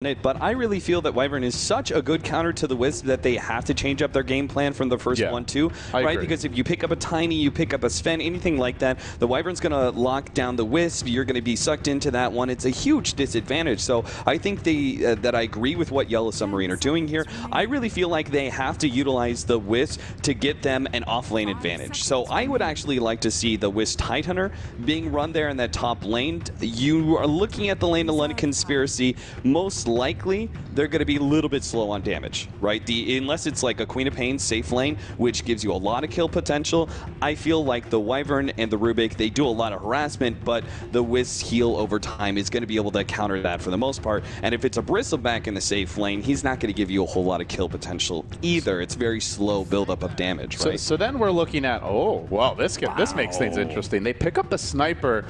it, but I really feel that Wyvern is such a good counter to the Wisp that they have to change up their game plan from the first one too, right? Agree. Because if you pick up a Tiny, you pick up a Sven, anything like that, the Wyvern's going to lock down the Wisp. You're going to be sucked into that one. It's a huge disadvantage. So I think that I agree with what Yellow Submarine are doing here. I really feel like they have to utilize the Wisp to get them an off-lane advantage. So I would actually like to see the Wisp Tidehunter being run there in that top lane. You are looking at the lane of London Conspiracy. Most likely they're going to be a little bit slow on damage, right? Unless it's like a Queen of Pain safe lane, which gives you a lot of kill potential. I feel like the Wyvern and the Rubik, they do a lot of harassment, but the Wisp heal over time is going to be able to counter that for the most part. And if it's a Bristleback in the safe lane, he's not going to give you a whole lot of kill potential either. It's very slow buildup of damage, right? So then we're looking at, oh, wow, this makes things interesting. They pick up the Sniper,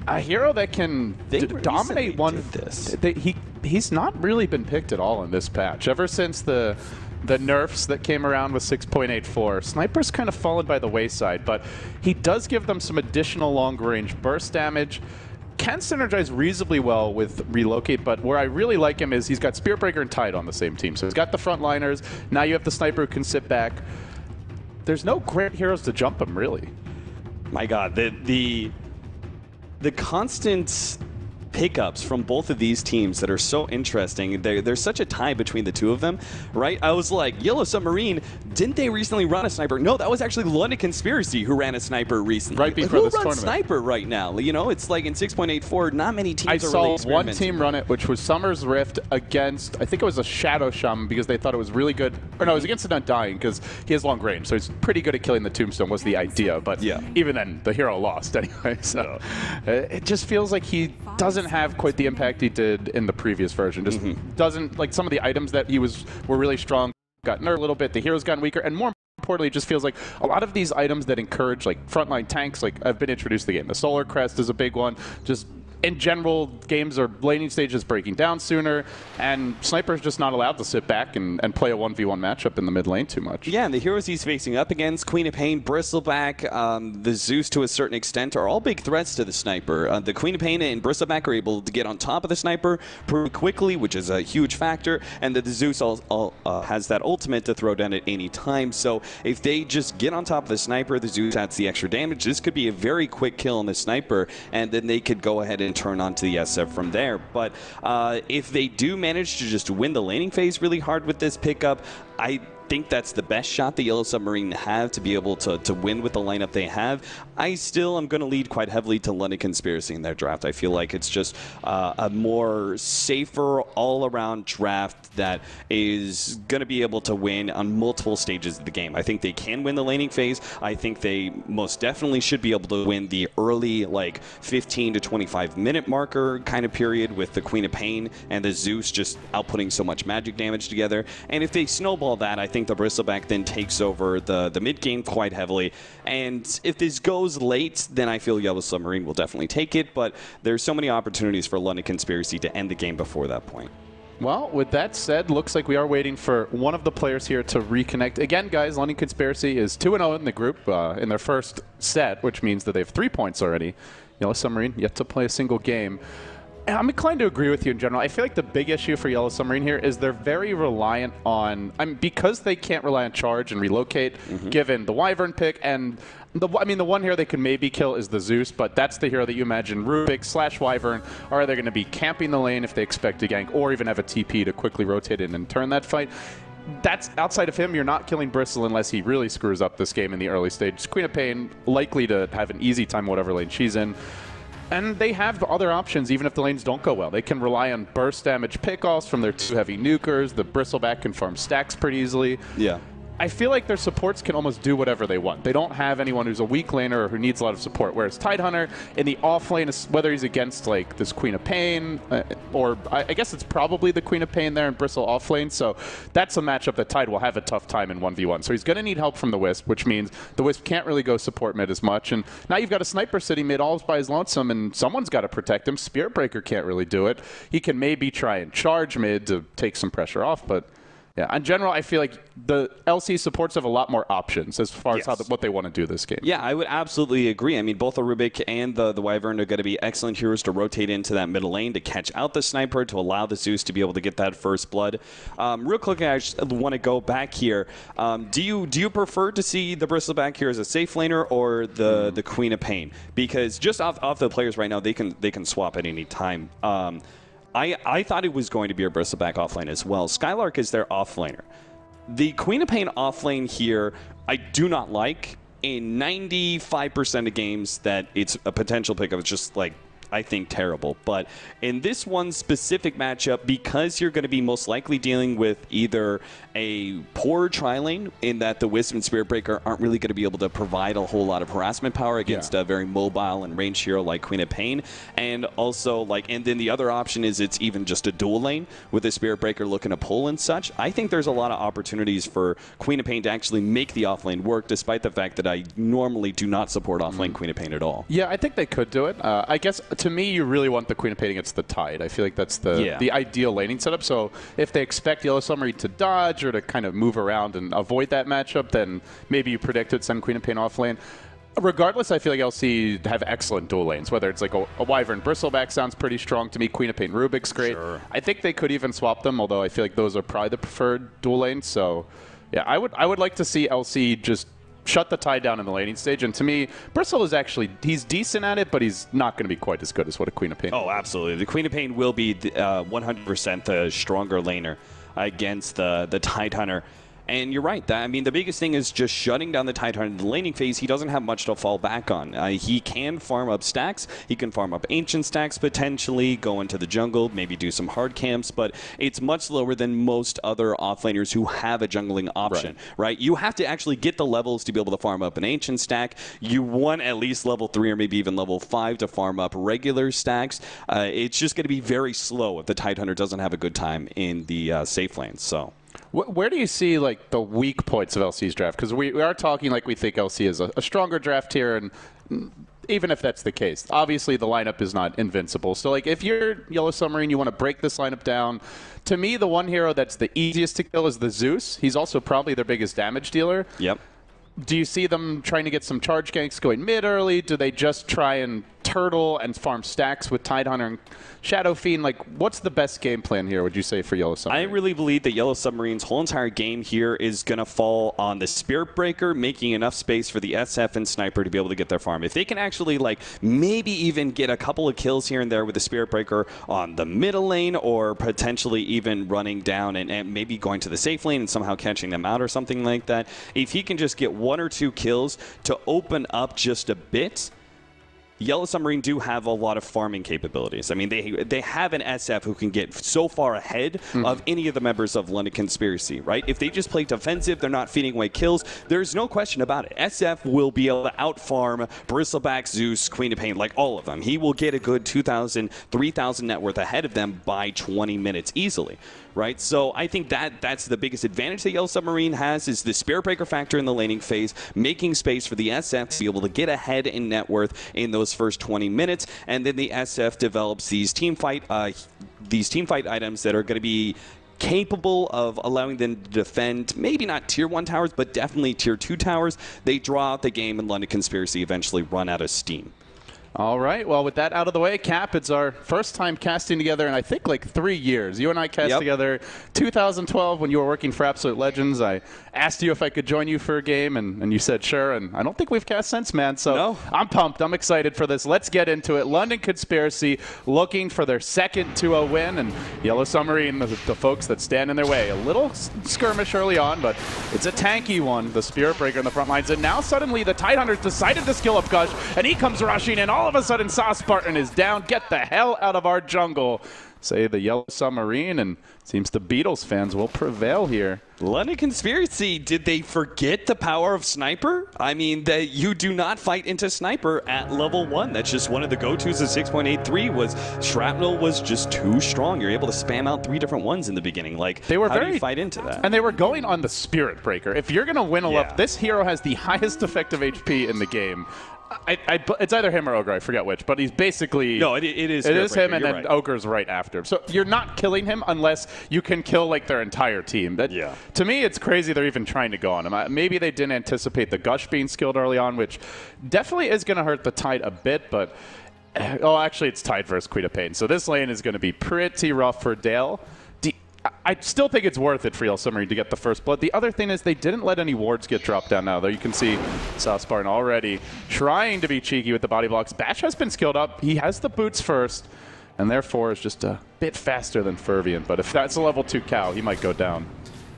a hero that can dominate one. He's not really been picked at all in this patch. Ever since the nerfs that came around with 6.84, Sniper's kind of fallen by the wayside, but he does give them some additional long-range burst damage. Can synergize reasonably well with Relocate, but where I really like him is he's got Spiritbreaker and Tide on the same team. So he's got the frontliners. Now you have the Sniper who can sit back. There's no great heroes to jump him, really. My God, the constant pickups from both of these teams that are so interesting. There's such a tie between the two of them, right? I was like, Yellow Submarine, didn't they recently run a Sniper? No, that was actually London Conspiracy who ran a Sniper recently. Right before this tournament. Who runs Sniper right now? You know, it's like in 6.84, not many teams are really experimenting. I saw one team run it, which was Summer's Rift against, I think it was a Shadow Shaman, because they thought it was really good. Or no, it was against an Undying, because he has long range, so he's pretty good at killing the Tombstone was the idea. But even then, the hero lost anyway. So it just feels like he doesn't have quite the impact he did in the previous version. Just doesn't, like, some of the items that were really strong got nerfed a little bit. The hero's gotten weaker, and more importantly, it just feels like a lot of these items that encourage like frontline tanks, like, have been introduced to the game. The Solar Crest is a big one. Just in general, games are laning stages breaking down sooner, and Sniper's just not allowed to sit back and play a 1v1 matchup in the mid lane too much. Yeah, and the heroes he's facing up against, Queen of Pain, Bristleback, the Zeus to a certain extent, are all big threats to the Sniper. The Queen of Pain and Bristleback are able to get on top of the Sniper pretty quickly, which is a huge factor, and the Zeus has that ultimate to throw down at any time. So if they just get on top of the Sniper, the Zeus adds the extra damage. This could be a very quick kill on the Sniper, and then they could go ahead and turn onto the SF from there. But if they do manage to just win the laning phase really hard with this pickup, I think that's the best shot the Yellow Submarine have to be able to win with the lineup they have. I still am going to lead quite heavily to London Conspiracy in their draft. I feel like it's just a more safer all-around draft that is going to be able to win on multiple stages of the game. I think they can win the laning phase. I think they most definitely should be able to win the early, like, 15 to 25 minute marker kind of period with the Queen of Pain and the Zeus just outputting so much magic damage together. And if they snowball that, I think the Bristleback then takes over the mid game quite heavily. And if this goes late, then I feel Yellow Submarine will definitely take it. But there's so many opportunities for London Conspiracy to end the game before that point. Well, with that said, looks like we are waiting for one of the players here to reconnect. Again, guys, London Conspiracy is 2-0 in the group in their first set, which means that they have 3 points already. Yellow Submarine yet to play a single game. I'm inclined to agree with you in general. I feel like the big issue for Yellow Submarine here is they're very reliant on, because they can't rely on charge and relocate, given the Wyvern pick, and the one hero they could maybe kill is the Zeus, but that's the hero that you imagine Rubik / Wyvern are either going to be camping the lane if they expect to gank, or even have a TP to quickly rotate in and turn that fight. That's outside of him, you're not killing Bristle unless he really screws up this game in the early stage. Queen of Pain likely to have an easy time whatever lane she's in. And they have other options even if the lanes don't go well. They can rely on burst damage pickoffs from their 2 heavy nukers. The Bristleback can farm stacks pretty easily. Yeah. I feel like their supports can almost do whatever they want. They don't have anyone who's a weak laner or who needs a lot of support, whereas Tidehunter in the off lane, whether he's against like this Queen of Pain, or I guess it's probably the Queen of Pain there and Bristle off lane, so that's a matchup that Tide will have a tough time in 1v1. So he's going to need help from the Wisp, which means the Wisp can't really go support mid as much, and now you've got a Sniper sitting mid all by his lonesome, and someone's got to protect him. Spiritbreaker can't really do it. He can maybe try and charge mid to take some pressure off, but Yeah, in general, I feel like the LC supports have a lot more options as far as what they want to do this game. Yeah, I would absolutely agree. I mean, both the Rubik and the Wyvern are going to be excellent heroes to rotate into that middle lane to catch out the sniper, to allow the Zeus to be able to get that first blood. Real quick, I just want to go back here. Do you prefer to see the Bristleback here as a safe laner or the Queen of Pain? Because just off the players right now, they can swap at any time. I thought it was going to be a Bristleback offlane as well. Skylark is their offlaner. The Queen of Pain offlane here, I do not like. In 95% of games that it's a potential pickup, it's just like, I think, terrible. But in this one specific matchup, because you're going to be most likely dealing with either a poor tri-lane in that the Wisp and Spirit Breaker aren't really going to be able to provide a whole lot of harassment power against a very mobile and ranged hero like Queen of Pain, and also and then the other option is it's even just a dual lane with a Spirit Breaker looking to pull and such. I think there's a lot of opportunities for Queen of Pain to actually make the offlane work, despite the fact that I normally do not support offlane Queen of Pain at all. Yeah, I think they could do it. I guess to me, you really want the Queen of Pain against the Tide. I feel like that's the ideal laning setup. So if they expect Yellow Submarine to dodge or to kind of move around and avoid that matchup, then maybe you predict it, send Queen of Pain off lane. Regardless, I feel like LC have excellent dual lanes, whether it's like a Wyvern Bristleback sounds pretty strong to me. Queen of Pain Rubik's great. Sure. I think they could even swap them, although I feel like those are probably the preferred dual lanes. So yeah, I would like to see LC just shut the Tide down in the laning stage. And to me, Bristle is actually, he's decent at it, but he's not going to be quite as good as what a Queen of Pain is. Oh, absolutely. The Queen of Pain will be 100% the stronger laner against the Tide Hunter. And you're right. I mean, the biggest thing is just shutting down the Tide Hunter in the laning phase. He doesn't have much to fall back on. He can farm up stacks. He can farm up ancient stacks potentially, go into the jungle, maybe do some hard camps, but it's much lower than most other offlaners who have a jungling option, right? You have to actually get the levels to be able to farm up an ancient stack. You want at least level 3 or maybe even level 5 to farm up regular stacks. It's just going to be very slow if the Tide Hunter doesn't have a good time in the safe lanes. So. Where do you see like the weak points of LC's draft? Because we are talking like we think LC is a stronger draft here, and even if that's the case, obviously the lineup is not invincible. So like if you're Yellow Submarine, you want to break this lineup down. To me, the one hero that's the easiest to kill is the Zeus. He's also probably their biggest damage dealer. Yep. Do you see them trying to get some charge ganks going mid early? Do they just try and turtle and farm stacks with Tide Hunter and Shadow Fiend? Like, what's the best game plan here, would you say, for Yellow Submarine? I really believe that Yellow Submarine's whole entire game here is going to fall on the Spirit Breaker, making enough space for the SF and Sniper to be able to get their farm. If they can actually, like, maybe even get a couple of kills here and there with the Spirit Breaker on the middle lane, or potentially even running down and maybe going to the safe lane and somehow catching them out or something like that. If he can just get 1 or 2 kills to open up just a bit, Yellow Submarine do have a lot of farming capabilities. I mean, they have an SF who can get so far ahead of any of the members of London Conspiracy, right? If they just play defensive, they're not feeding away kills, there's no question about it. SF will be able to out-farm Bristleback, Zeus, Queen of Pain, like all of them. He will get a good 2,000, 3,000 net worth ahead of them by 20 minutes easily, right? So I think that's the biggest advantage that Yellow Submarine has, is the Spirit Breaker factor in the laning phase, making space for the SF to be able to get ahead in net worth in those first 20 minutes, and then the SF develops these team fight items that are going to be capable of allowing them to defend maybe not tier 1 towers, but definitely tier 2 towers. They draw out the game, and London Conspiracy eventually run out of steam. All right. Well, with that out of the way, Cap, it's our first time casting together in, I think, like 3 years. You and I cast together 2012 when you were working for Absolute Legends. I asked you if I could join you for a game, and you said sure, and I don't think we've cast since, man. So I'm pumped. I'm excited for this. Let's get into it. London Conspiracy looking for their second 2-0 win, and Yellow Submarine, the folks that stand in their way. A little skirmish early on, but it's a tanky one. The Spirit Breaker in the front lines, and now suddenly the Tide Hunters decided to skill up Gush, and he comes rushing in. All of a sudden, Sauce Spartan is down. Get the hell out of our jungle, say the Yellow Submarine, and seems the Beatles fans will prevail here. London Conspiracy, did they forget the power of Sniper? I mean, that you do not fight into Sniper at level 1. That's just one of the go-tos of 6.83 was Shrapnel was just too strong. You're able to spam out 3 different ones in the beginning. Like, they were how do you fight into that? And they were going on the Spirit Breaker. If you're going to win a level, this hero has the highest effective HP in the game. It's either him or Ogre, I forget which, but he's basically... No, it is him, and then Ogre's right after him. So you're not killing him unless you can kill like their entire team. To me, it's crazy they're even trying to go on him. Maybe they didn't anticipate the Gush being skilled early on, which definitely is going to hurt the Tide a bit, but... Oh, actually, it's Tide versus Queen of Pain. So this lane is going to be pretty rough for Dale. I still think it's worth it for Yellow Submarine to get the first blood. The other thing is they didn't let any wards get dropped down now. There you can see Submar1ne already trying to be cheeky with the body blocks. Bash has been skilled up. He has the boots first, and therefore is just a bit faster than Fervian. But if that's a level 2 cow, he might go down.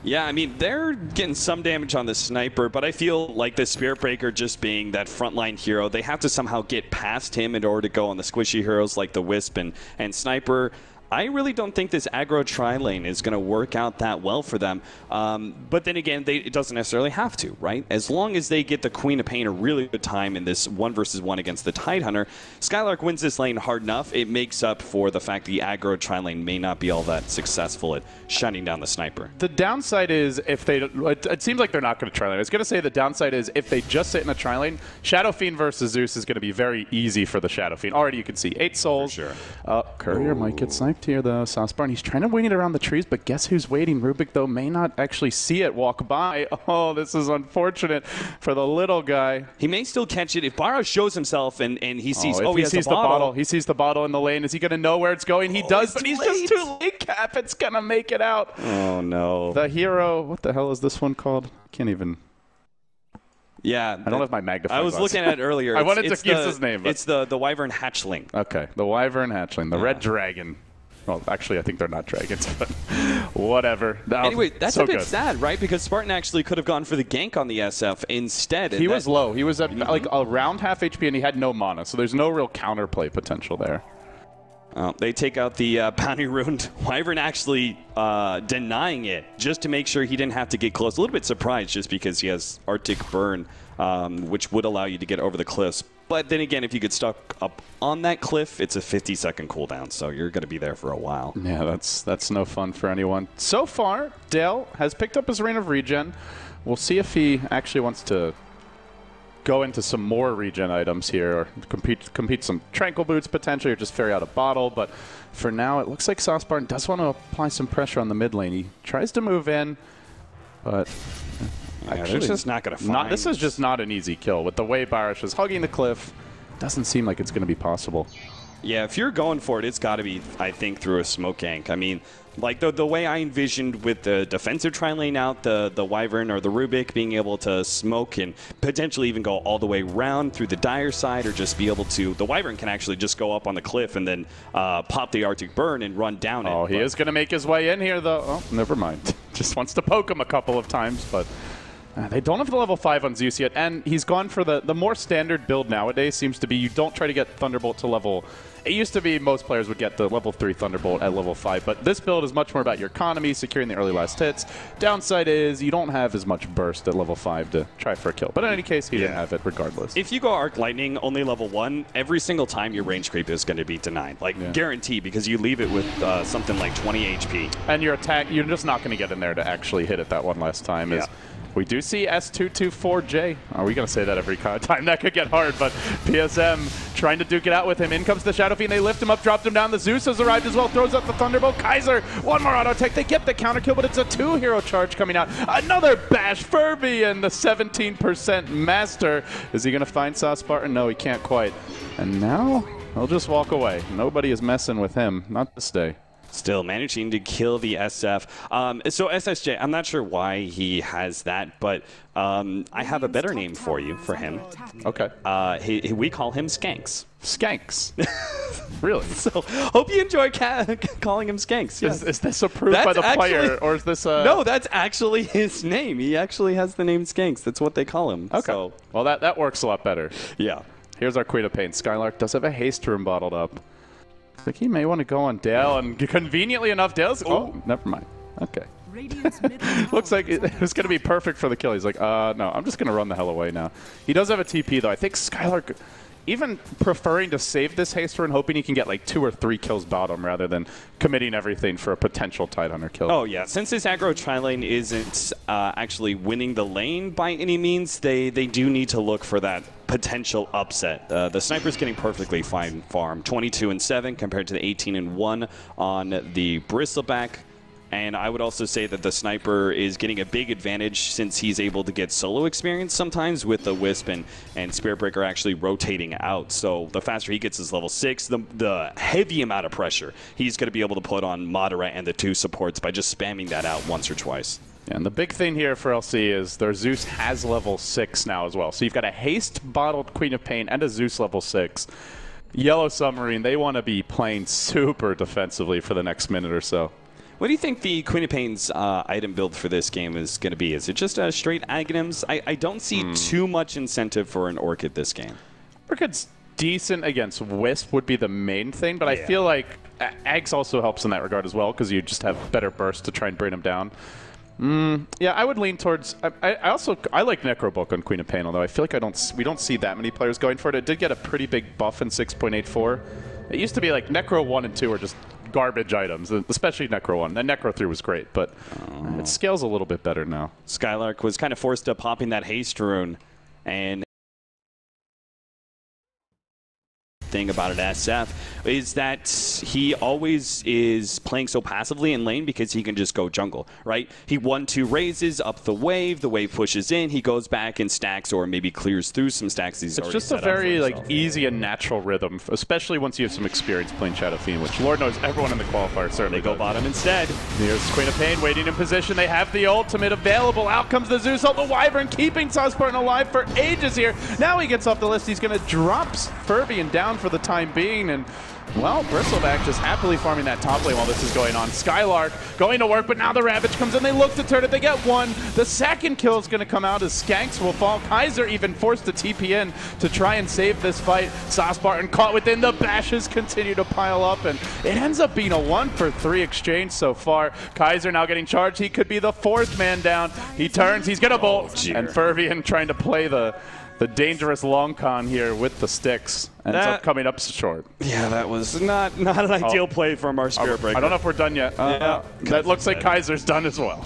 Yeah, I mean, they're getting some damage on the Sniper, but I feel like the Spirit Breaker just being that frontline hero, they have to somehow get past him in order to go on the squishy heroes like the Wisp and Sniper. I really don't think this aggro tri-lane is going to work out that well for them. But then again, it doesn't necessarily have to, right? As long as they get the Queen of Pain a really good time in this 1v1 against the Tidehunter, Skylark wins this lane hard enough. It makes up for the fact the aggro tri-lane may not be all that successful at shutting down the Sniper. The downside is if they... It seems like they're not going to tri-lane. I was going to say the downside is if they just sit in a tri-lane, Shadow Fiend versus Zeus is going to be very easy for the Shadow Fiend. Already you can see 8 souls. For sure. Courier might get sniped here, though. Submar1ne, he's trying to wing it around the trees, but guess who's waiting? Rubik, though, may not actually see it walk by. Oh, this is unfortunate for the little guy. He may still catch it if Barra shows himself and he sees, he sees the bottle. He sees the bottle in the lane. Is he going to know where it's going? He does, but he's just too late, Cap. It's going to make it out. Oh, no. The hero, what the hell is this one called? Can't even... Yeah. I don't have my magnifying I was looking at it earlier. I wanted to use his name. It's the Wyvern Hatchling. Okay, the Wyvern Hatchling, the Red Dragon. Well, actually, I think they're not dragons, but whatever. Anyway, that's a bit sad, right? Because Spartan actually could have gone for the gank on the SF instead. He was low. He was at like around half HP, and he had no mana, so there's no real counterplay potential there. They take out the Bounty Ruined. Wyvern actually denying it just to make sure he didn't have to get close. A little bit surprised just because he has Arctic Burn, which would allow you to get over the cliffs. But then again, if you get stuck up on that cliff, it's a 50-second cooldown, so you're going to be there for a while. Yeah, that's no fun for anyone. So far, Dale has picked up his Reign of Regen. We'll see if he actually wants to go into some more regen items here, or compete some Tranquil Boots potentially, or just ferry out a bottle. But for now, it looks like Submar1ne does want to apply some pressure on the mid lane. He tries to move in, but... Actually, it's just not going to find. This is just not an easy kill. With the way Barish is hugging the cliff, doesn't seem like it's going to be possible. Yeah, if you're going for it, it's got to be, I think, through a smoke gank. I mean, like the way I envisioned with the defensive tri-lane out, the Wyvern or the Rubik being able to smoke and potentially even go all the way around through the Dire side, or just be able to, the Wyvern can actually just go up on the cliff and then pop the Arctic Burn and run down it. Oh, he is going to make his way in here, though. Oh, never mind. Just wants to poke him a couple of times, but... they don't have the level 5 on Zeus yet, and he's gone for the more standard build nowadays seems to be you don't try to get Thunderbolt to level... It used to be most players would get the level 3 Thunderbolt at level 5, but this build is much more about your economy, securing the early last hits. Downside is you don't have as much burst at level 5 to try for a kill, but in any case, he didn't have it regardless. If you go Arc Lightning only level 1, every single time your range creep is going to be denied. Like, guaranteed, because you leave it with something like 20 HP. And your attack, you're just not going to get in there to actually hit it that one last time. Yeah. We do see S224J. Are we going to say that every time? That could get hard, but PSM trying to duke it out with him. In comes the Shadow Fiend. They lift him up, dropped him down. The Zeus has arrived as well. Throws up the Thunderbolt. Kaiser, one more auto attack. They get the counter kill, but it's a 2-hero charge coming out. Another bash. Furby and the 17% master. Is he going to find Submar1ne? No, he can't quite. And now he'll just walk away. Nobody is messing with him. Not this day. Still managing to kill the SF. So SSJ, I'm not sure why he has that, but I have a better name for you, for him. Okay. We call him Skanks. Skanks. Really? So hope you enjoy calling him Skanks. Yes. Is this approved by the player, or is this a... No, that's actually his name. He actually has the name Skanks. That's what they call him. Okay. So. Well, that works a lot better. Yeah. Here's our Queen of Pain. Skylark does have a haste room bottled up. I think he may want to go on Dale, and conveniently enough, Dale's... Oh, never mind. Okay. Looks like it was going to be perfect for the kill. He's like, no, I'm just going to run the hell away now. He does have a TP, though. I think Skylark, even preferring to save this haste run, hoping he can get like 2 or 3 kills bottom rather than committing everything for a potential Tidehunter kill. Oh, yeah. Since this aggro tri-lane isn't actually winning the lane by any means, they do need to look for that potential upset. The Sniper's getting perfectly fine farm. 22-7 compared to the 18-1 on the Bristleback. And I would also say that the Sniper is getting a big advantage since he's able to get solo experience sometimes with the Wisp and Spirit Breaker actually rotating out. So the faster he gets his level 6, the heavy amount of pressure he's going to be able to put on Moderate and the 2 supports by just spamming that out once or twice. And the big thing here for LC is their Zeus has level 6 now as well. So you've got a haste bottled Queen of Pain and a Zeus level 6. Yellow Submarine, they want to be playing super defensively for the next minute or so. What do you think the Queen of Pain's item build for this game is going to be? Is it just straight Aghanims? I don't see too much incentive for an Orchid this game. Orchid's decent against Wisp would be the main thing, but I feel like Aghs also helps in that regard as well because you just have better burst to try and bring him down. Yeah, I would lean towards. I like Necrobook on Queen of Pain, although I feel like we don't see that many players going for it. It did get a pretty big buff in 6.84. It used to be like Necro 1 and 2 were just garbage items, especially Necro 1. And Necro 3 was great, but it scales a little bit better now. Skylark was kind of forced to popping that haste rune, and thing about it, SF, is that he always is playing so passively in lane because he can just go jungle, right? He 1-2 raises up the wave pushes in, he goes back and stacks or maybe clears through some stacks. It's just a very easy and natural rhythm, especially once you have some experience playing Shadow Fiend, which Lord knows everyone in the qualifier certainly go bottom instead. Here's Queen of Pain waiting in position. They have the ultimate available. Out comes the Zeus ult, the Wyvern keeping Sauceparton alive for ages here. Now he gets off the list. He's going to drop Fervian down for the time being, and well, Bristleback just happily farming that top lane while this is going on. Skylark going to work, but now the Ravage comes in. They look to turn it. They get one. The second kill is going to come out as Skanks will fall. Kaiser even forced to TP in to try and save this fight. Sauceparton caught within. The bashes continue to pile up, and it ends up being a 1-for-3 exchange so far. Kaiser now getting charged. He could be the 4th man down. He turns. He's going to bolt. And Fervian trying to play the dangerous long con here with the sticks. Ends up coming up short. Yeah, that was not an ideal play from our Spirit Breaker. I don't know if we're done yet. That looks like Kaiser's done as well.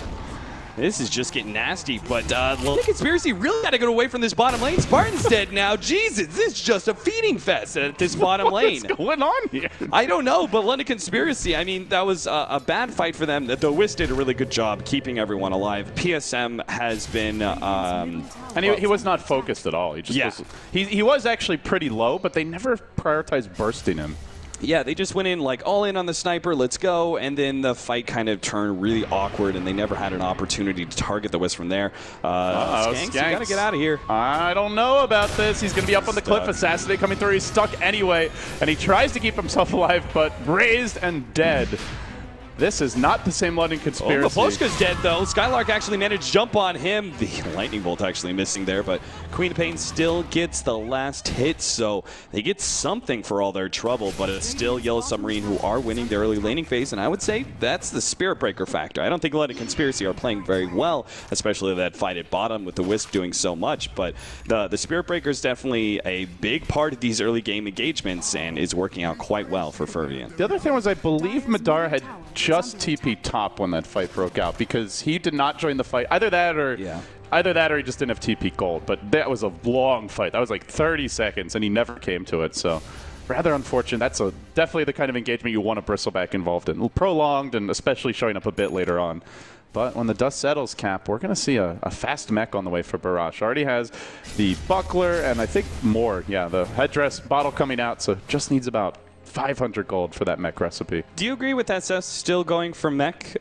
This is just getting nasty, but the Conspiracy really got to get away from this bottom lane. Spartan's dead now. Jesus, this is just a feeding fest at this bottom lane. What's going on here? I don't know, but London Conspiracy, I mean, that was a bad fight for them. The Wisp did a really good job keeping everyone alive. PSM has been... and he was not focused at all. He just was, he was actually pretty low, but they never prioritized bursting him. Yeah, they just went in like all in on the Sniper, let's go, and then the fight kind of turned really awkward, and they never had an opportunity to target the Wisp from there. Skanks, you gotta get out of here. I don't know about this. He's gonna be up on the cliff. Assassinate coming through. He's stuck anyway, and he tries to keep himself alive, but raised and dead. This is not the same London Conspiracy. Oh, Maposhka's dead, though. Skylark actually managed to jump on him. The lightning bolt actually missing there, but Queen of Pain still gets the last hit, so they get something for all their trouble, but it's still Yellow Submarine who are winning their early laning phase, and I would say that's the Spirit Breaker factor. I don't think London Conspiracy are playing very well, especially that fight at bottom with the Wisp doing so much, but the Spirit Breaker is definitely a big part of these early game engagements and is working out quite well for Fervian. The other thing was I believe Madara had just TP top when that fight broke out because he did not join the fight. Either that or he just didn't have TP gold. But that was a long fight. That was like 30 seconds, and he never came to it. So rather unfortunate. That's definitely the kind of engagement you want a Bristleback involved in. Prolonged and especially showing up a bit later on. But when the dust settles, Cap, we're going to see a fast mech on the way for Barash. Already has the buckler and I think more. Yeah, the headdress bottle coming out, so just needs about 500 gold for that mech recipe. Do you agree with SF still going for mech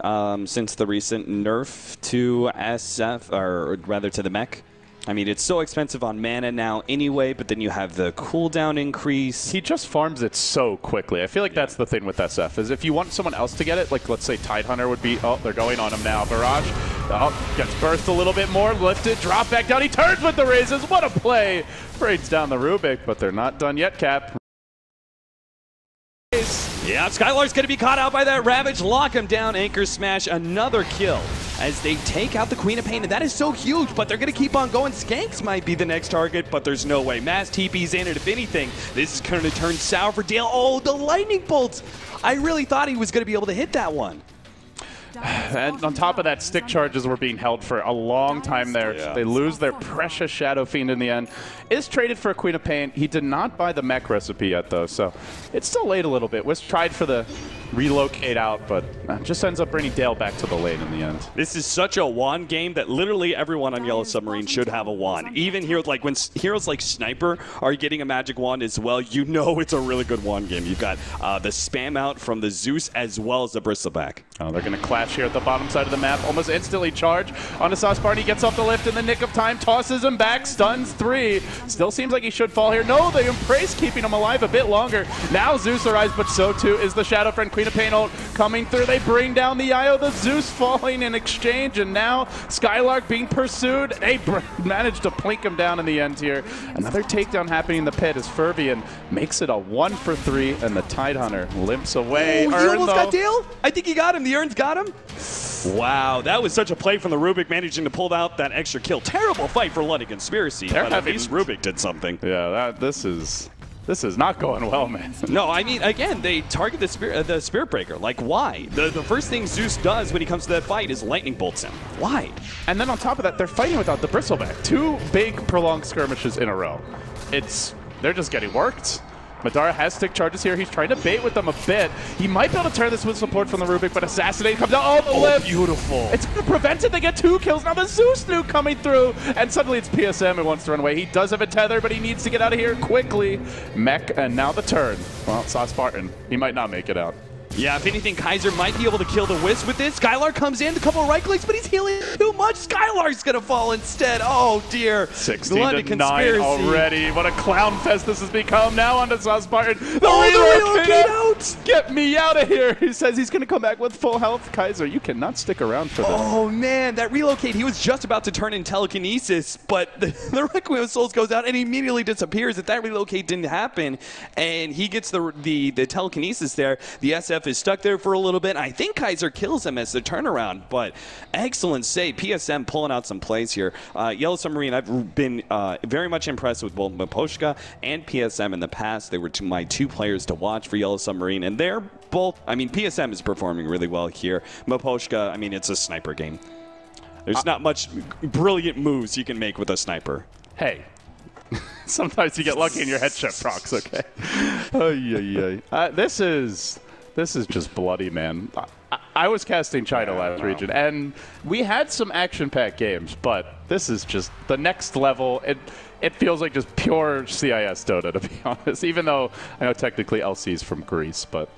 since the recent nerf to SF, or rather to the mech? I mean, it's so expensive on mana now anyway, but then you have the cooldown increase. He just farms it so quickly. I feel like that's the thing with SF, is if you want someone else to get it, like let's say Tidehunter would be, oh, they're going on him now. Barrage, gets burst a little bit more, lifted, drop back down. He turns with the raises. What a play. Braids down the Rubik, but they're not done yet, Cap. Yeah, Skylark's going to be caught out by that Ravage. Lock him down. Anchor smash. Another kill as they take out the Queen of Pain. And that is so huge, but they're going to keep on going. Skanks might be the next target, but there's no way. Mass TP's in it. If anything, this is going to turn sour for Dale. Oh, the lightning bolts. I really thought he was going to be able to hit that one. And on top of that, stick charges were being held for a long time there. Yeah. They lose their precious Shadow Fiend in the end. Is traded for a Queen of Pain. He did not buy the mech recipe yet, though, so it's still late a little bit. Was tried for the relocate out, but just ends up bringing Dale back to the lane in the end. This is such a wand game that literally everyone on Yellow Submarine should have a wand. Even heroes like when heroes like Sniper are getting a magic wand as well, you know it's a really good wand game. You've got the spam out from the Zeus as well as the Bristleback. Oh, they're going to clash here at the bottom side of the map. Almost instantly charge onto Submar1ne. Gets off the lift in the nick of time. Tosses him back. Stuns 3. Still seems like he should fall here. No, the Embrace keeping him alive a bit longer. Now Zeus arrives, but so too is the Shadow Friend. Queen of Pain ult coming through. They bring down the IO. The Zeus falling in exchange. And now Skylark being pursued. They managed to plink him down in the end here. Another takedown happening in the pit as Fervian makes it a 1 for 3. And the Tidehunter limps away. Oh, he almost got Dale? I think he got him. The Urn's got him. Wow, that was such a play from the Rubik, managing to pull out that extra kill. Terrible fight for London Conspiracy, but at least Rubik did something. Yeah, this is not going well, man. No, I mean, again, they target the Spirit Breaker. Like, why? The first thing Zeus does when he comes to that fight is lightning bolts him. Why? And then on top of that, they're fighting without the Bristleback. 2 big prolonged skirmishes in a row. They're just getting worked. Madara has stick charges here. He's trying to bait with them a bit. He might be able to turn this with support from the Rubik, but Assassinate comes out. Oh, the lift. Beautiful. It's going to prevent it. They get 2 kills. Now the Zeus nuke coming through, and suddenly it's PSM who wants to run away. He does have a tether, but he needs to get out of here quickly. Mech, and now the turn. Well, Submar1ne, he might not make it out. Yeah, if anything, Kaiser might be able to kill the Wisp with this. Skylark comes in, a couple of right clicks, but he's healing too much. Skylark's going to fall instead. Oh, dear. 16-9 already. What a clown fest this has become. Now onto Submar1ne. The relocate out! Get me out of here. He says he's going to come back with full health. Kaiser, you cannot stick around for that. Oh, man, that relocate. He was just about to turn in telekinesis, but the Requiem of Souls goes out and he immediately disappears. If that relocate didn't happen and he gets the telekinesis there, the SF is stuck there for a little bit. I think Kaiser kills him as the turnaround, but excellent save. PSM pulling out some plays here. Yellow Submarine, I've been very much impressed with both Miposhka and PSM in the past. They were my 2 players to watch for Yellow Submarine, and they're both, I mean, PSM is performing really well here. Miposhka, I mean, it's a sniper game. There's not much brilliant moves you can make with a sniper. Hey. Sometimes you get lucky in your headshot procs, okay? This is just bloody, man. I was casting China last region, and we had some action-packed games, but this is just the next level. It feels like just pure CIS Dota, to be honest, even though I know technically LC's from Greece, but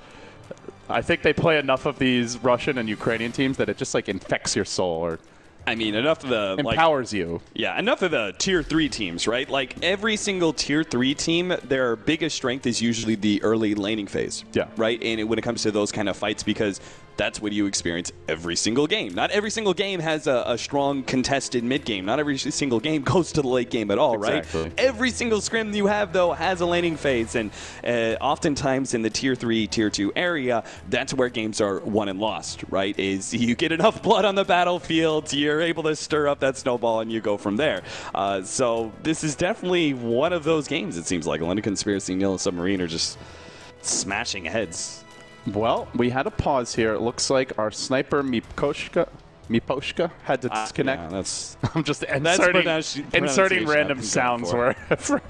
I think they play enough of these Russian and Ukrainian teams that it just like infects your soul, or I mean, enough of the empowers you. Yeah, enough of the tier 3 teams, right? Like every single tier 3 team, their biggest strength is usually the early laning phase. Yeah. Right? And when it comes to those kind of fights, because that's what you experience every single game. Not every single game has a strong contested mid game. Not every single game goes to the late game at all, exactly. Right? Every single scrim you have, though, has a laning phase. And oftentimes in the tier 3, tier 2 area, that's where games are won and lost, right? Is you get enough blood on the battlefield, you're able to stir up that snowball, and you go from there. So this is definitely one of those games, it seems like. London Conspiracy and Yellow Submarine are just smashing heads. Well, we had a pause here. It looks like our sniper Miposhka had to disconnect. Yeah, that's I'm just inserting random sounds wherever.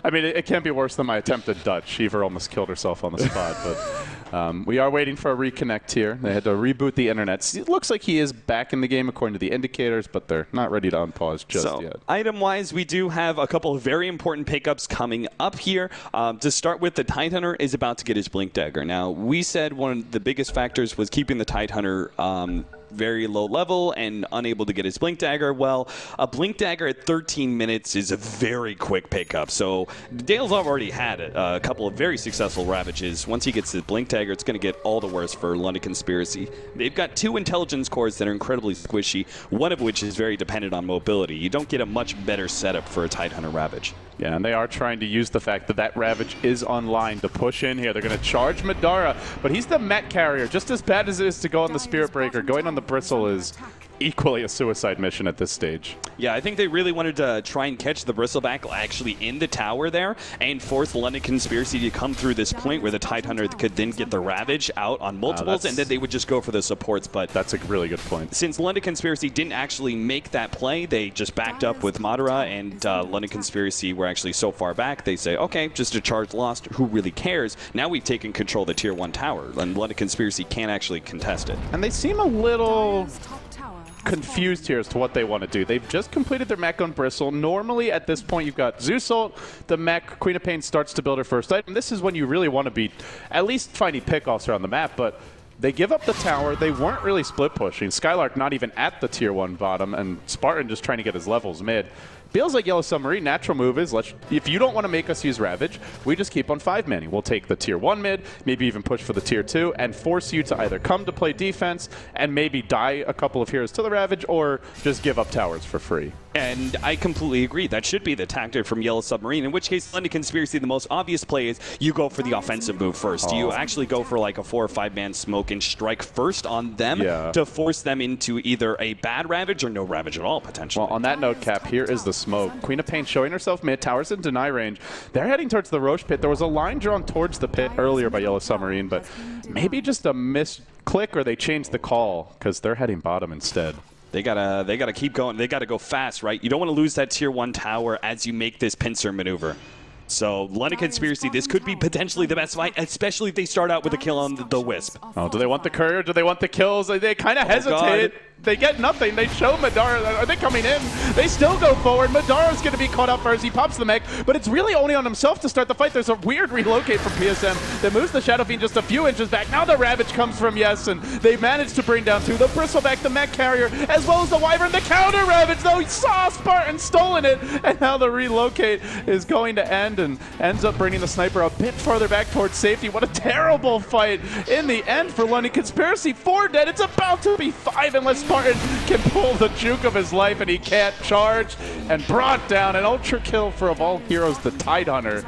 I mean, it can't be worse than my attempt at Dutch. Eva almost killed herself on the spot. But we are waiting for a reconnect here. They had to reboot the internet. It looks like he is back in the game according to the indicators, but they're not ready to unpause just yet. Item-wise, we do have a couple of very important pickups coming up here. To start with, the Tidehunter is about to get his Blink Dagger. Now, we said one of the biggest factors was keeping the Tidehunter very low level and unable to get his Blink Dagger. Well, a Blink Dagger at 13 minutes is a very quick pickup. So Dale's already had a couple of very successful Ravages. Once he gets his Blink Dagger, it's going to get all the worse for London Conspiracy. They've got 2 intelligence cores that are incredibly squishy, one of which is very dependent on mobility. You don't get a much better setup for a Tidehunter Ravage. Yeah, and they are trying to use the fact that that Ravage is online to push in here. They're going to charge Madara, but he's the Met carrier. Just as bad as it is to go on the Spirit Breaker, going on the Bristle is equally a suicide mission at this stage. Yeah, I think they really wanted to try and catch the Bristleback actually in the tower there and force London Conspiracy to come through this point where the Tidehunter could then get the Ravage out on multiples, and then they would just go for the supports. But that's a really good point. Since London Conspiracy didn't actually make that play, they just backed up with Madara, and London Conspiracy were actually so far back, they say, okay, just a charge lost, who really cares? Now we've taken control of the Tier 1 tower, and London Conspiracy can't actually contest it. And they seem a little confused here as to what they want to do. They've just completed their mech on Bristle. Normally, at this point, you've got Zeus ult, the mech, Queen of Pain starts to build her first item. This is when you really want to be at least finding pickoffs around the map, but they give up the tower. They weren't really split pushing. Skylark not even at the Tier 1 bottom, and Spartan just trying to get his levels mid. Feels like Yellow Submarine, natural move is, if you don't want to make us use Ravage, we just keep on 5-manning. We'll take the Tier 1 mid, maybe even push for the Tier 2, and force you to either come to play defense and maybe die a couple of heroes to the Ravage, or just give up towers for free. And I completely agree. That should be the tactic from Yellow Submarine, in which case, London Conspiracy, the most obvious play is you go for the offensive move first. You actually go for like a 4 or 5-man smoke and strike first on them to force them into either a bad Ravage or no Ravage at all, potentially. Well, on that note, Cap, here is the smoke. Queen of Pain showing herself mid, towers in deny range. They're heading towards the Roche pit. There was a line drawn towards the pit earlier by Yellow Submarine, but maybe just a misclick, or they changed the call because they're heading bottom instead. They gotta keep going. They gotta go fast, right? You don't want to lose that Tier 1 tower as you make this pincer maneuver. So, London Conspiracy, this could be potentially the best fight, especially if they start out with a kill on the Wisp. Oh, do they want the courier? Do they want the kills? They kind of hesitate. They get nothing. They show Madara. Are they coming in? They still go forward. Madara's going to be caught up first. He pops the mech, but it's really only on himself to start the fight. There's a weird relocate from PSM that moves the Shadow Fiend just a few inches back. Now the Ravage comes from Yes, and they managed to bring down two. The Bristleback, the mech carrier, as well as the Wyvern. The counter Ravage, though, he saw Spartan stolen it, and now the relocate is going to end and ends up bringing the sniper a bit farther back towards safety. What a terrible fight in the end for London Conspiracy. 4 dead. It's about to be 5 unless Spartan can pull the juke of his life, and he can't charge, and brought down an ultra kill for, of all heroes, the Tidehunter.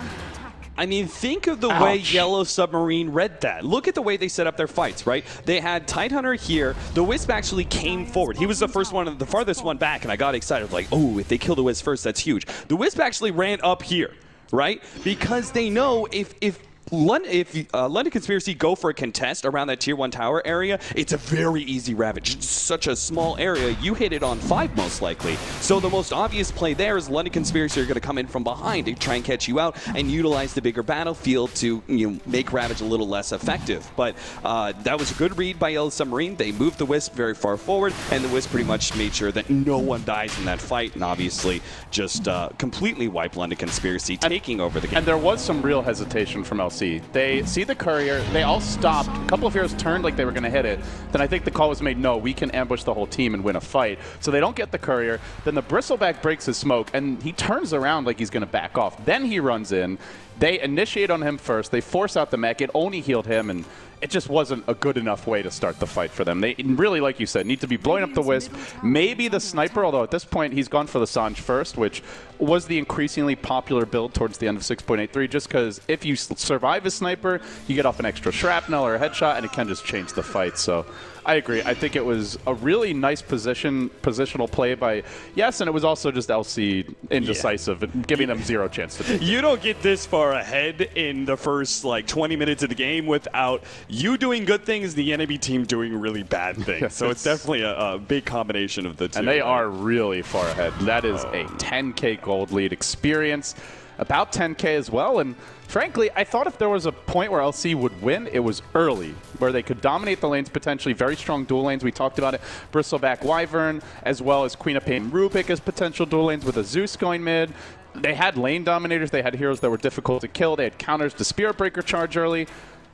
I mean, think of the way Yellow Submarine read that. Look at the way they set up their fights, right? They had Tidehunter here. The Wisp actually came forward. He was the first one, the farthest one back, and I got excited. Like, oh, if they kill the Wisp first, that's huge. The Wisp actually ran up here, right? Because they know if London Conspiracy go for a contest around that Tier 1 tower area, it's a very easy Ravage. It's such a small area, you hit it on 5 most likely. So the most obvious play there is London Conspiracy are going to come in from behind to try and catch you out and utilize the bigger battlefield to make Ravage a little less effective. But that was a good read by Yellow Submarine. They moved the Wisp very far forward, and the Wisp pretty much made sure that no one dies in that fight, and obviously just completely wiped London Conspiracy, taking over the game. And there was some real hesitation from LC. They see the courier, they all stopped. A couple of heroes turned like they were going to hit it. Then I think the call was made, no, we can ambush the whole team and win a fight. So they don't get the courier. Then the Bristleback breaks his smoke, and he turns around like he's going to back off. Then he runs in. They initiate on him first. They force out the mech. It only healed him, and it just wasn't a good enough way to start the fight for them. They really, like you said, need to be blowing up the Wisp. Maybe the Sniper, although at this point he's gone for the Sange first, which was the increasingly popular build towards the end of 6.83, just because if you survive a Sniper, you get off an extra shrapnel or a headshot, and it can just change the fight. So I agree. I think it was a really nice positional play by Yes, and it was also just LC indecisive and giving them zero chance to do it. You don't get this far ahead in the first like 20 minutes of the game without you doing good things, the enemy team doing really bad things. So it's definitely a big combination of the two. And they are really far ahead. That is a 10K gold lead. Experience about 10K as well, and frankly, I thought if there was a point where LC would win, it was early, where they could dominate the lanes, potentially very strong dual lanes. We talked about it. Bristleback Wyvern, as well as Queen of Pain Rubik as potential dual lanes with a Zeus going mid. They had lane dominators. They had heroes that were difficult to kill. They had counters to Spirit Breaker charge early.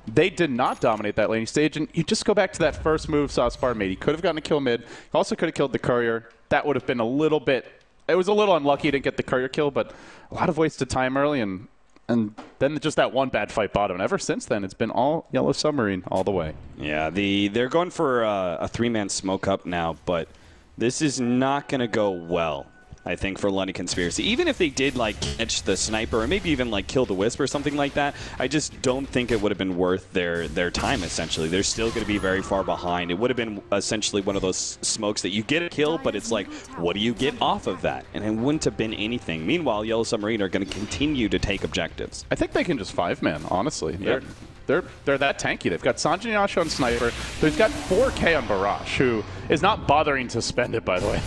They did not dominate that laning stage, and you just go back to that first move Spartan made. He could have gotten a kill mid. He also could have killed the courier. That would have been a little bit... It was a little unlucky to get the courier kill, but a lot of wasted time early, and then just that one bad fight bottom. And ever since then, it's been all Yellow Submarine all the way. Yeah, they're going for a 3-man smoke up now, but this is not going to go well. I think, for London Conspiracy. Even if they did, like, catch the sniper or maybe even, like, kill the Wisp or something like that, I just don't think it would have been worth their time, essentially. They're still going to be very far behind. It would have been essentially one of those smokes that you get a kill, but it's like, what do you get off of that? And it wouldn't have been anything. Meanwhile, Yellow Submarine are going to continue to take objectives. I think they can just 5-man, honestly. Yep. They're that tanky. They've got Sanjin Yasha on Sniper. They've got 4K on Barrage, who is not bothering to spend it, by the way.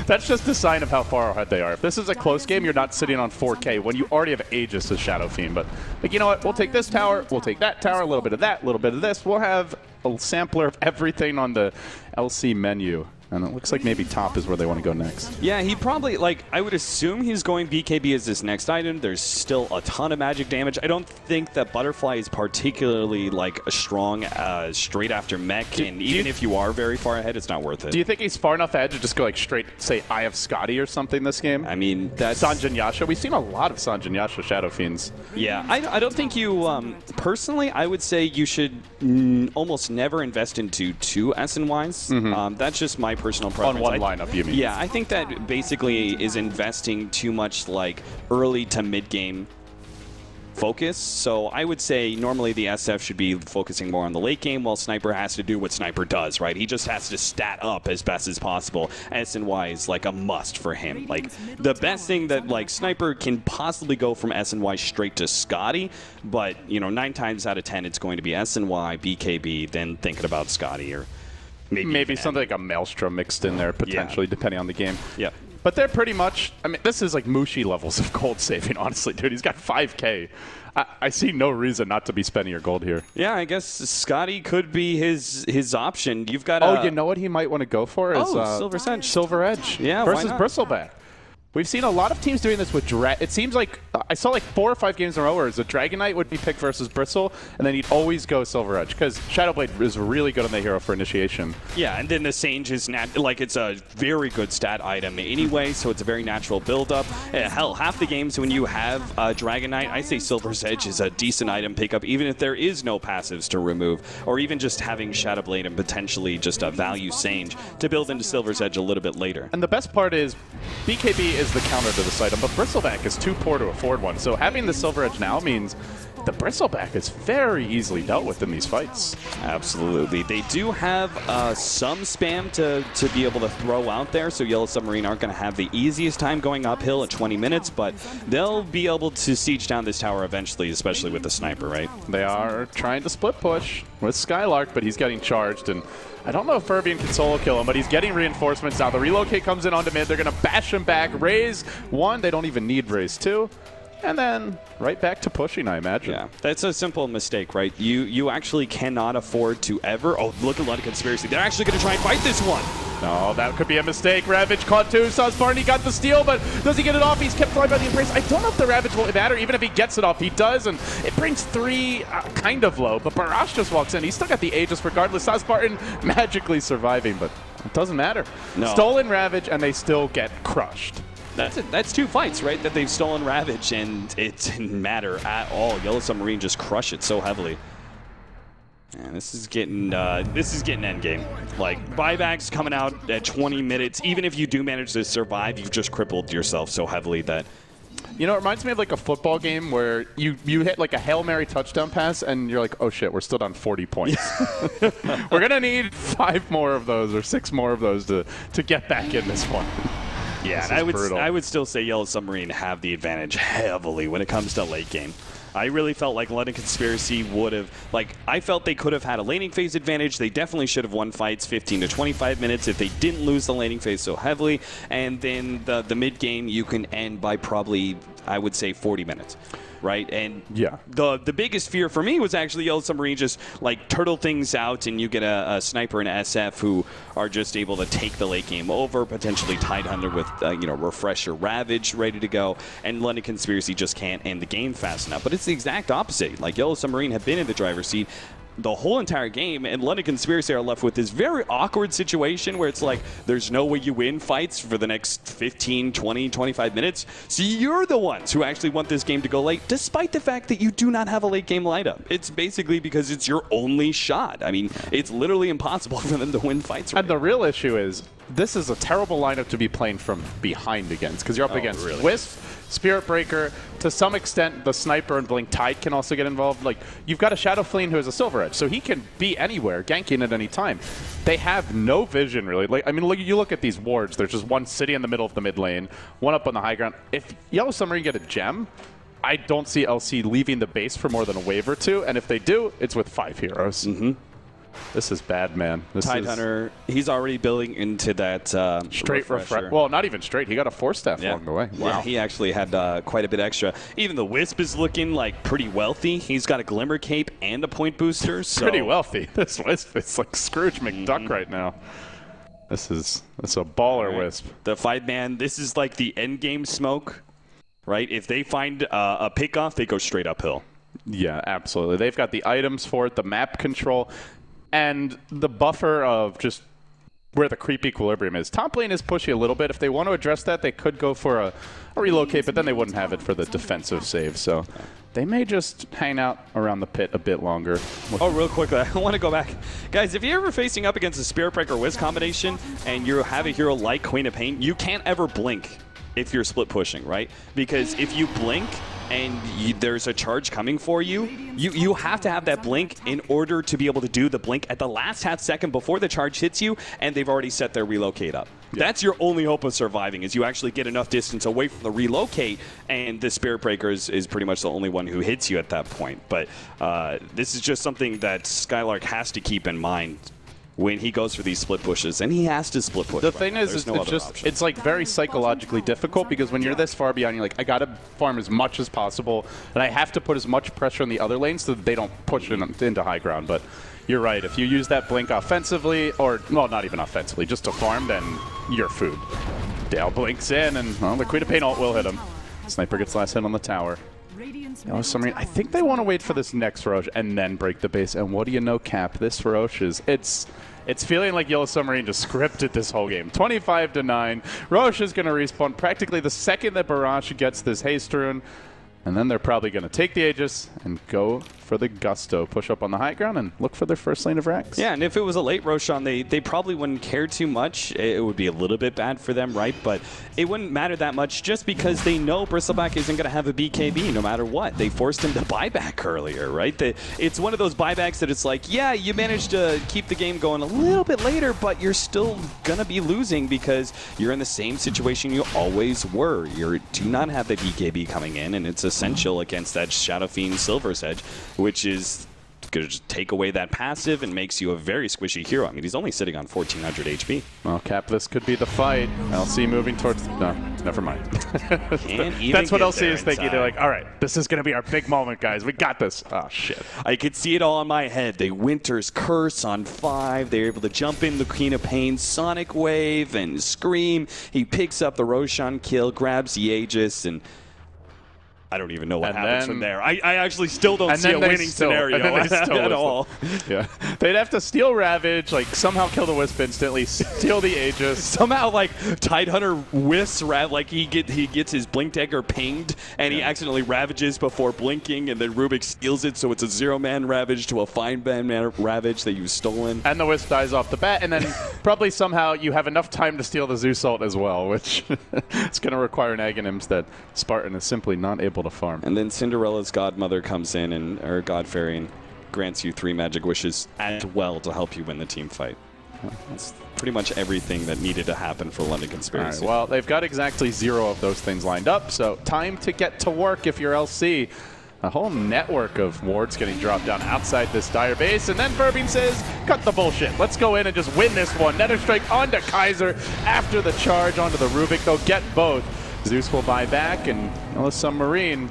That's just a sign of how far ahead they are. If this is a close game, you're not sitting on 4K when you already have Aegis as Shadow Fiend. But, like, you know what? We'll take this tower. We'll take that tower. A little bit of that. A little bit of this. We'll have a sampler of everything on the LC menu. And it looks like maybe top is where they want to go next. Yeah, he probably, like, I would assume he's going BKB as his next item. There's still a ton of magic damage. I don't think that Butterfly is particularly, like, a strong straight after mech. And even if you are very far ahead, it's not worth it. Do you think he's far enough ahead to just go, like, straight, say, Eye of Scotty or something this game? I mean, that's... Sanjin Yasha. We've seen a lot of Sanjin Yasha Shadow Fiends. Yeah, I don't think you... personally, I would say you should almost never invest into 2 SNYs. That's just my personal preference. On one lineup, you mean? Yeah, I think that basically is investing too much, like, early to mid-game focus. So I would say normally the SF should be focusing more on the late game, while Sniper has to do what Sniper does, right? He just has to stat up as best as possible. SNY is like a must for him. Like, the best thing that, like, Sniper can possibly go from SNY straight to Scotty, but, you know, 9 times out of 10 it's going to be SNY, BKB, then thinking about Scotty, or maybe something like a Maelstrom mixed in there, potentially, depending on the game. Yeah. But they're pretty much, I mean, this is like Mushi levels of gold saving, honestly, dude. He's got 5K. I see no reason not to be spending your gold here. Yeah, I guess Scotty could be his option. You've got Oh, you know what he might want to go for is Silver's Edge. Silver Edge. Yeah, versus Bristleback. We've seen a lot of teams doing this with it seems like I saw like 4 or 5 games in a row where the Dragon Knight would be picked versus Bristle, and then he'd always go Silver Edge because Shadowblade is really good on the hero for initiation. Yeah, and then the Sage is like, it's a very good stat item anyway, so it's a very natural build-up. Hell, half the games when you have Dragon Knight, I say Silver's Edge is a decent item pickup, even if there is no passives to remove, or even just having Shadowblade and potentially just a value Sage to build into Silver's Edge a little bit later. And the best part is BKB is the counter to this item, but Bristleback is too poor to afford one. So having the Silver Edge now means the Bristleback is very easily dealt with in these fights. Absolutely. They do have some spam to be able to throw out there, so Yellow Submarine aren't going to have the easiest time going uphill at 20 minutes, but they'll be able to siege down this tower eventually, especially with the Sniper, right? They are trying to split push with Skylark, but he's getting charged, and I don't know if Furbian can solo kill him, but he's getting reinforcements now. The relocate comes in onto mid. They're going to bash him back. Raise 1. They don't even need Raise 2. And then right back to pushing, I imagine. Yeah, that's a simple mistake, right? You actually cannot afford to ever... Oh, look at London Conspiracy. They're actually going to try and fight this one. No, that could be a mistake. Ravage caught 2. Submar1ne got the steal, but does he get it off? He's kept flying by the Embrace. I don't know if the Ravage will matter. Even if he gets it off, he does, and it brings 3 kind of low. But Barrage just walks in. He's still got the Aegis regardless. Submar1ne magically surviving, but it doesn't matter. No. Stolen Ravage, and they still get crushed. That's 2 fights, right, that they've stolen Ravage, and it didn't matter at all. Yellow Submarine just crushed it so heavily. And this is getting endgame. Like, buybacks coming out at 20 minutes. Even if you do manage to survive, you've just crippled yourself so heavily that... You know, it reminds me of like a football game where you hit like a Hail Mary touchdown pass and you're like, oh shit, we're still down 40 points. We're going to need 5 more of those or 6 more of those to get back in this one. Yeah, and I would still say Yellow Submarine have the advantage heavily when it comes to late game. I really felt like London Conspiracy would have, like, I felt they could have had a laning phase advantage. They definitely should have won fights 15 to 25 minutes if they didn't lose the laning phase so heavily. And then the mid game you can end by probably, I would say, 40 minutes. Right? And yeah, the biggest fear for me was actually Yellow Submarine just like turtle things out, and you get a Sniper and SF who are just able to take the late game over, potentially Tidehunter with Refresh or Ravage ready to go, and London Conspiracy just can't end the game fast enough. But it's the exact opposite. Like, Yellow Submarine have been in the driver's seat the whole entire game, and London Conspiracy are left with this very awkward situation where it's like there's no way you win fights for the next 15, 20, 25 minutes. So you're the ones who actually want this game to go late, despite the fact that you do not have a late game lineup. It's basically because it's your only shot. I mean, it's literally impossible for them to win fights right now. And the real issue is this is a terrible lineup to be playing from behind against, because you're up against Wisp, Spirit Breaker, to some extent the Sniper and Blink Tide can also get involved. Like, you've got a Shadow Fiend who has a Silver Edge, so he can be anywhere, ganking at any time. They have no vision, really. Like, I mean, you look at these wards, there's just one city in the middle of the mid lane, one up on the high ground. If Yellow Submarine get a gem, I don't see LC leaving the base for more than a wave or two, and if they do, it's with 5 heroes. This is bad, man. Tidehunter, he's already building into that straight refresh. Well, not even straight. He got a 4-staff along the way. Wow. Yeah, he actually had quite a bit extra. Even the Wisp is looking like pretty wealthy. He's got a Glimmer Cape and a point booster. So. Pretty wealthy. This Wisp is like Scrooge McDuck right now. That's a baller Wisp. The 5-man, this is like the end game smoke, right? If they find a pickoff, they go straight uphill. Yeah, absolutely. They've got the items for it, the map control, and the buffer of just where the creep equilibrium is. Top lane is pushy a little bit. If they want to address that, they could go for a relocate, but then they wouldn't have it for the defensive save. So they may just hang out around the pit a bit longer. Oh, real quickly, I want to go back. Guys, if you're ever facing up against a Spirit Breaker Wisp combination and you have a hero like Queen of Pain, you can't ever blink if you're split pushing, right? Because if you blink and there's a charge coming for you, you have to have that blink in order to be able to do the blink at the last half second before the charge hits you, and they've already set their relocate up. Yeah. That's your only hope of surviving, is you actually get enough distance away from the relocate, and the Spirit Breaker is pretty much the only one who hits you at that point. But this is just something that Skylark has to keep in mind when he goes for these split pushes, and he has to split push. The thing is, it's like very psychologically difficult, because when you're this far behind, you're like, I gotta farm as much as possible, and I have to put as much pressure on the other lanes so that they don't push into high ground. But you're right, if you use that blink offensively, or, well, not even offensively, just to farm, then you're food. Dale blinks in, and, well, the Queen of Pain ult will hit him. Sniper gets last hit on the tower. Yellow Submarine, I think they want to wait for this next Roche and then break the base. And what do you know, Cap? This Roche is... It's feeling like Yellow Submarine just scripted this whole game. 25-9. Roche is going to respawn practically the second that Barrage gets this haste rune. And then they're probably going to take the Aegis and go for the Gusto. Push up on the high ground and look for their first lane of Rex. Yeah, and if it was a late Roshan, they probably wouldn't care too much. It would be a little bit bad for them, right? But it wouldn't matter that much just because they know Bristleback isn't going to have a BKB no matter what. They forced him to buyback earlier, right? It's one of those buybacks that it's like, yeah, you managed to keep the game going a little bit later, but you're still going to be losing because you're in the same situation you always were. You do not have the BKB coming in, and it's essential against that Shadow Fiend Silver's Edge, which is going to just take away that passive and makes you a very squishy hero. I mean, he's only sitting on 1,400 HP. Well, Cap, this could be the fight. LC moving towards... No, never mind. That's what LC is thinking. They're like, all right, this is going to be our big moment, guys. We got this. Oh, shit. I could see it all in my head. The Winter's Curse on 5. They're able to jump in the Queen of Pain, Sonic Wave, and Scream. He picks up the Roshan kill, grabs the Aegis, and... I don't even know what happens from there. I actually still don't see a winning scenario at all. Yeah, they'd have to steal Ravage, like somehow kill the Wisp instantly, steal the Aegis. Somehow, like Tidehunter wisps like he gets his Blink Dagger pinged, and he accidentally Ravages before blinking, and then Rubik steals it, so it's a 0-man Ravage to a 5-man Ravage that you've stolen. And the Wisp dies off the bat, and then probably somehow you have enough time to steal the Zeus ult as well, which it's going to require an Aghanims that Spartan is simply not able to farm. And then Cinderella's godmother comes in, and or God Fairy, and grants you 3 magic wishes as well to help you win the team fight. That's pretty much everything that needed to happen for London Conspiracy. All right, well, they've got exactly 0 of those things lined up, so time to get to work if you're LC. A whole network of wards getting dropped down outside this dire base, and then Burbine says, cut the bullshit. Let's go in and just win this one. Nether Strike onto Kaiser after the charge onto the Rubik. They'll get both. Zeus will buy back, and Yellow Submarine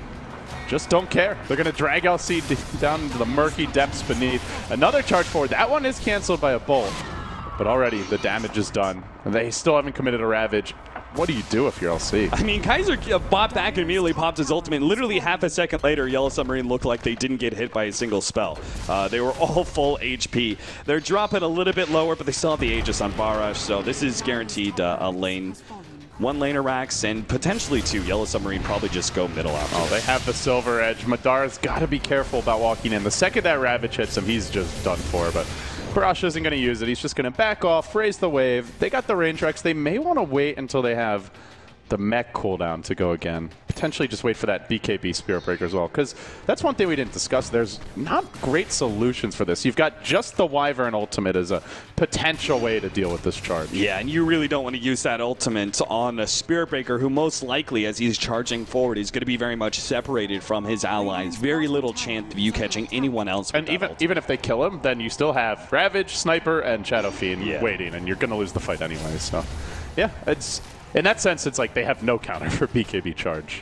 just don't care. They're going to drag LC down into the murky depths beneath. Another charge forward. That one is canceled by a bolt, but already the damage is done. And they still haven't committed a Ravage. What do you do if you're LC? I mean, Kaiser bought back and immediately popped his ultimate. Literally half a second later, Yellow Submarine looked like they didn't get hit by a single spell. They were all full HP. They're dropping a little bit lower, but they still have the Aegis on Barash, so this is guaranteed a lane. 1 laner Rax, and potentially 2. Yellow Submarine probably just go middle after. Oh, they have the Silver Edge. Madara's got to be careful about walking in. The second that Ravage hits him, he's just done for. But Parash isn't going to use it. He's just going to back off, raise the wave. They got the range Rex. They may want to wait until they have the mech cooldown to go again. Potentially just wait for that BKB Spirit Breaker as well, because that's one thing we didn't discuss. There's not great solutions for this. You've got just the Wyvern ultimate as a potential way to deal with this charge. Yeah, and you really don't want to use that ultimate on a Spirit Breaker who most likely, as he's charging forward, is going to be very much separated from his allies. Very little chance of you catching anyone else with And even if they kill him, then you still have Ravage, Sniper, and Shadow Fiend waiting, and you're going to lose the fight anyway. So, yeah, it's... In that sense, it's like they have no counter for BKB charge.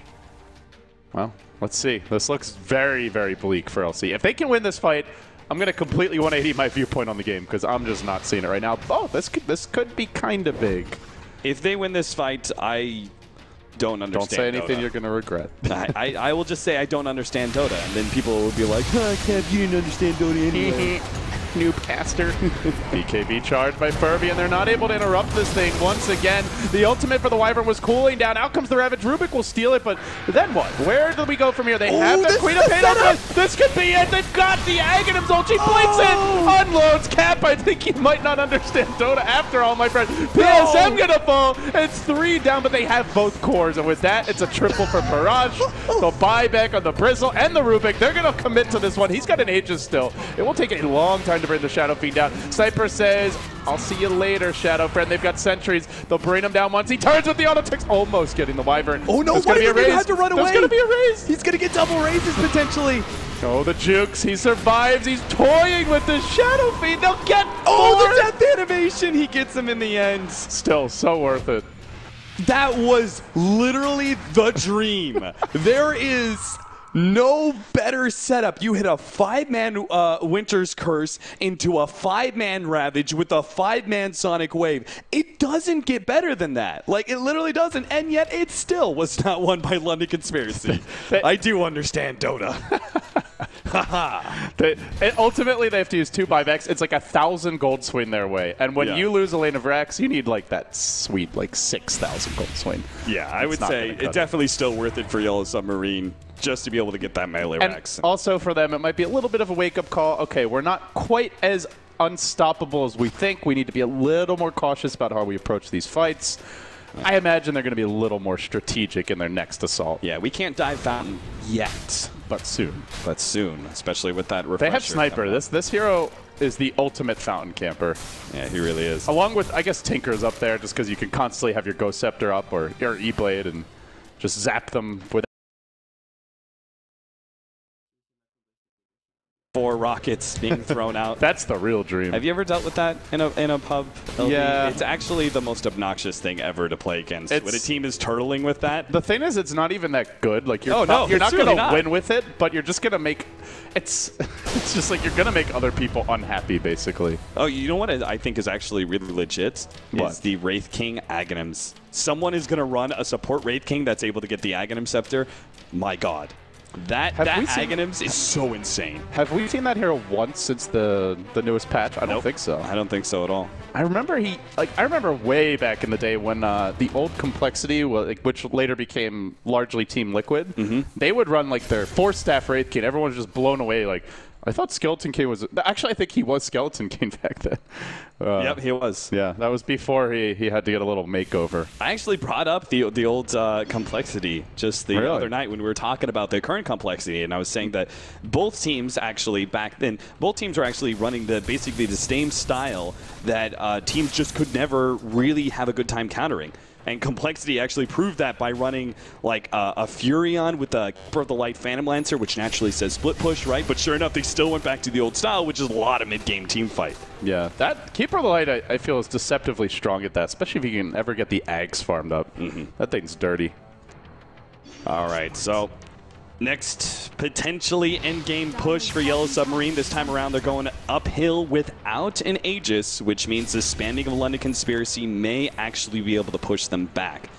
Well, let's see. This looks very, very bleak for LC. If they can win this fight, I'm going to completely 180 my viewpoint on the game because I'm just not seeing it right now. Oh, this could be kind of big. If they win this fight, I don't understand Don't say anything Dota. You're going to regret. I will just say I don't understand Dota, and then people will be like, I can't, you didn't understand Dota anyway. New pastor. BKB charged by Furby, and they're not able to interrupt this thing once again. The ultimate for the Wyvern was cooling down. Out comes the Ravage. Rubik will steal it, but then what? Where do we go from here? They have the Queen of Pain up. This could be it. They've got the Aghanim's ult. She blinks it. Unloads Cap. I think you might not understand Dota after all, my friend. PSM gonna fall. It's 3 down, but they have both cores, and with that, it's a triple for Parash. The buyback on the Bristle and the Rubik. They're gonna commit to this one. He's got an Aegis still. It will take a long time to bring the Shadow Fiend down. Sniper says, I'll see you later, Shadow Friend. They've got sentries. They'll bring him down once. He turns with the auto ticks, almost getting the Wyvern. Oh no, There's going to be a raise. Has to run away. There's going to be a raise. He's going to get double raises potentially. Oh, the jukes. He survives. He's toying with the Shadow Fiend. They'll get the death animation. He gets him in the end. Still so worth it. That was literally the dream. There is no better setup. You hit a 5-man Winter's Curse into a 5-man Ravage with a 5-man Sonic Wave. It doesn't get better than that. Like, it literally doesn't. And yet, it still was not won by London Conspiracy. I do understand Dota. Ultimately, they have to use 2 buybacks. It's like 1,000 gold swing their way. And when you lose a lane of Rex, you need like that sweet like 6,000 gold swing. Yeah, I would say it's definitely still worth it for Yellow Submarine just to be able to get that melee Rex. Also for them, it might be a little bit of a wake-up call. Okay, we're not quite as unstoppable as we think. We need to be a little more cautious about how we approach these fights. I imagine they're going to be a little more strategic in their next assault. Yeah, we can't dive Fountain yet. But soon. But soon, especially with that refresher. They have Sniper. This hero is the ultimate Fountain camper. Yeah, he really is. Along with, I guess, Tinker's up there just because you can constantly have your Ghost Scepter up or your E-Blade and just zap them with 4 rockets being thrown out. That's the real dream. Have you ever dealt with that in a pub, LD? Yeah. It's actually the most obnoxious thing ever to play against. When a team is turtling with that. The thing is, it's not even that good. Like you're you're not going to win with it, but you're just going to make it's just like you're going to make other people unhappy, basically. Oh, you know what I think is actually really legit? What? Is the Wraith King Aghanims. Someone is going to run a support Wraith King that's able to get the Aghanim Scepter. My God. That Aghanims is so insane. Have we seen that hero once since the newest patch? I don't think so. I don't think so at all. I remember way back in the day when the old Complexity, which later became largely Team Liquid, they would run like their 4-staff Wraith King. Everyone was just blown away. Like, I thought Skeleton King was... Actually, I think he was Skeleton King back then. Yep, he was. Yeah, that was before he had to get a little makeover. I actually brought up the old Complexity just the other night when we were talking about the current Complexity, and I was saying that both teams actually back then, both teams are actually running basically the same style that teams just could never really have a good time countering. And Complexity actually proved that by running like a Furion with a Keeper of the Light Phantom Lancer, which naturally says split push, right? But sure enough, they still went back to the old style, which is a lot of mid-game team fight. Yeah, that Keeper of the Light, I feel, is deceptively strong at that, especially if you can ever get the Ags farmed up. That thing's dirty. All right, so next potentially end-game push for Yellow Submarine. This time around, they're going uphill without an Aegis, which means the spamming of London Conspiracy may actually be able to push them back.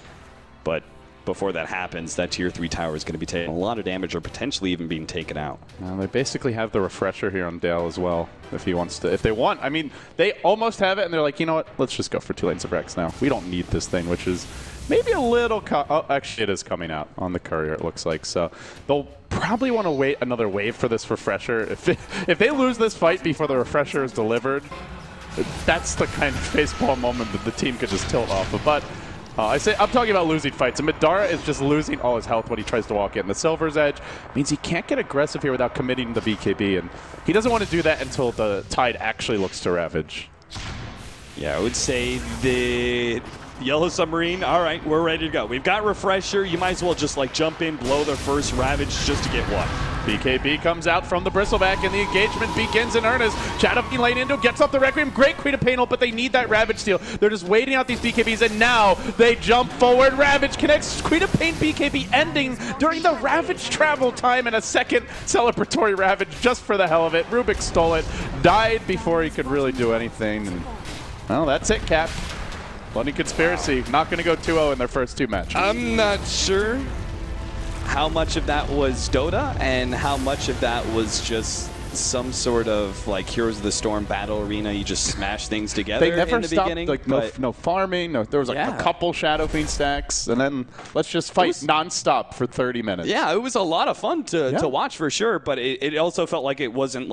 But before that happens, that tier 3 tower is going to be taking a lot of damage or potentially even being taken out. They basically have the refresher here on Dale as well, if he wants to. If they want, I mean, they almost have it, and they're like, you know what? Let's just go for 2 lanes of Rex now. We don't need this thing, which is maybe a little. Oh, actually, it is coming out on the courier, it looks like. So they'll probably want to wait another wave for this refresher. If they lose this fight before the refresher is delivered, that's the kind of facepalm moment that the team could just tilt off of. But I'm talking about losing fights. And Midara is just losing all his health when he tries to walk in. The Silver's Edge means he can't get aggressive here without committing the BKB, and he doesn't want to do that until the Tide actually looks to Ravage. Yeah, I would say the Yellow Submarine, all right, we're ready to go. We've got Refresher. You might as well just like jump in, blow their first Ravage just to get one. BKB comes out from the Bristleback, and the engagement begins in earnest. Shadow lane into gets up the Requiem. Great Queen of Pain ult, but they need that Ravage steal. They're just waiting out these BKBs, and now they jump forward. Ravage connects. Queen of Pain BKB ending during the Ravage travel time, and a second celebratory Ravage just for the hell of it. Rubik stole it, died before he could really do anything. And, well, that's it, Cap. London Conspiracy not going to go 2-0 in their first 2 matches. I'm not sure how much of that was Dota and how much of that was just some sort of like Heroes of the Storm battle arena. You just smash things together. They never in the stopped, beginning. like no farming. There was like a couple Shadow Fiend stacks, and then let's just fight nonstop for 30 minutes. Yeah, it was a lot of fun to watch for sure, but it also felt like it wasn't